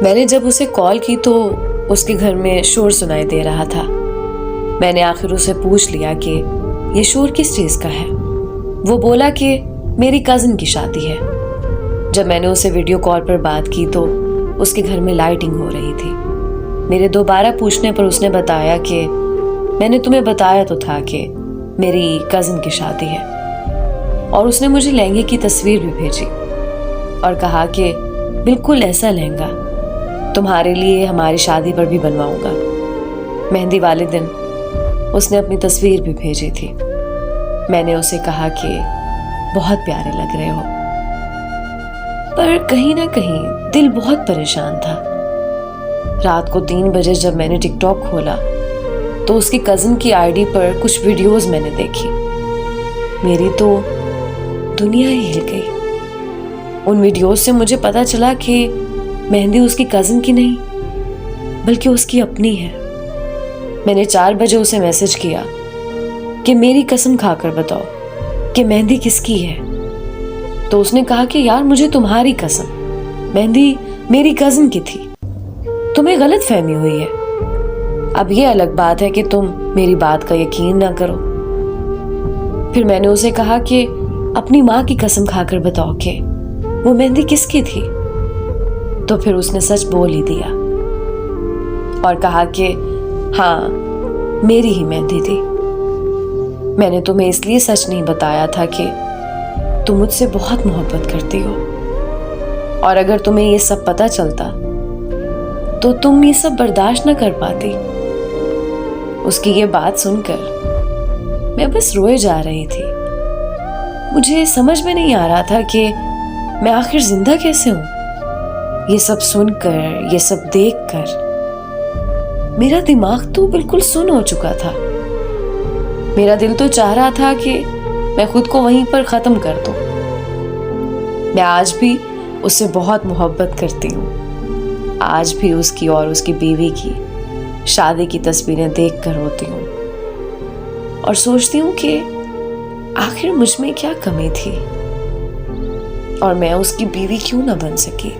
मैंने जब उसे कॉल की तो उसके घर में शोर सुनाई दे रहा था। मैंने आखिर उसे पूछ लिया कि ये शोर किस चीज़ का है। वो बोला कि मेरी कज़न की शादी है। जब मैंने उसे वीडियो कॉल पर बात की तो उसके घर में लाइटिंग हो रही थी। मेरे दोबारा पूछने पर उसने बताया कि मैंने तुम्हें बताया तो था कि मेरी कज़न की शादी है, और उसने मुझे लहंगे की तस्वीर भी भेजी और कहा कि बिल्कुल ऐसा लहंगा तुम्हारे लिए हमारी शादी पर भी बनवाऊंगा। मेहंदी वाले दिन उसने अपनी तस्वीर भी भेजी थी। मैंने उसे कहा कि बहुत प्यारे लग रहे हो, पर कहीं ना कहीं दिल बहुत परेशान था। रात को 3 बजे जब मैंने टिकटॉक खोला तो उसकी कज़न की आईडी पर कुछ वीडियोस मैंने देखी। मेरी तो दुनिया ही हिल गई। उन वीडियोस से मुझे पता चला कि मेहंदी उसकी कज़न की नहीं बल्कि उसकी अपनी है। मैंने 4 बजे उसे मैसेज किया कि मेरी कसम खाकर बताओ कि मेहंदी किसकी है। तो उसने कहा कि यार मुझे तुम्हारी कसम, मेहंदी मेरी कज़न की थी, तुम्हें गलत फहमी हुई है। अब ये अलग बात है कि तुम मेरी बात का यकीन ना करो। फिर मैंने उसे कहा कि अपनी माँ की कसम खाकर बताओ कि वो मेहंदी किसकी थी। तो फिर उसने सच बोल ही दिया और कहा कि हाँ, मेरी ही मेहंदी थी। मैंने तुम्हें इसलिए सच नहीं बताया था कि तुम मुझसे बहुत मोहब्बत करती हो, और अगर तुम्हें ये सब पता चलता तो तुम ये सब बर्दाश्त न कर पाती। उसकी ये बात सुनकर मैं बस रोए जा रही थी। मुझे समझ में नहीं आ रहा था कि मैं आखिर जिंदा कैसे हूं। ये सब सुनकर, ये सब देखकर मेरा दिमाग तो बिल्कुल सुन्न हो चुका था। मेरा दिल तो चाह रहा था कि मैं खुद को वहीं पर खत्म कर दूं। मैं आज भी उससे बहुत मोहब्बत करती हूँ। आज भी उसकी और उसकी बीवी की शादी की तस्वीरें देखकर रोती हूँ और सोचती हूँ कि आखिर मुझ में क्या कमी थी और मैं उसकी बीवी क्यों ना बन सकी।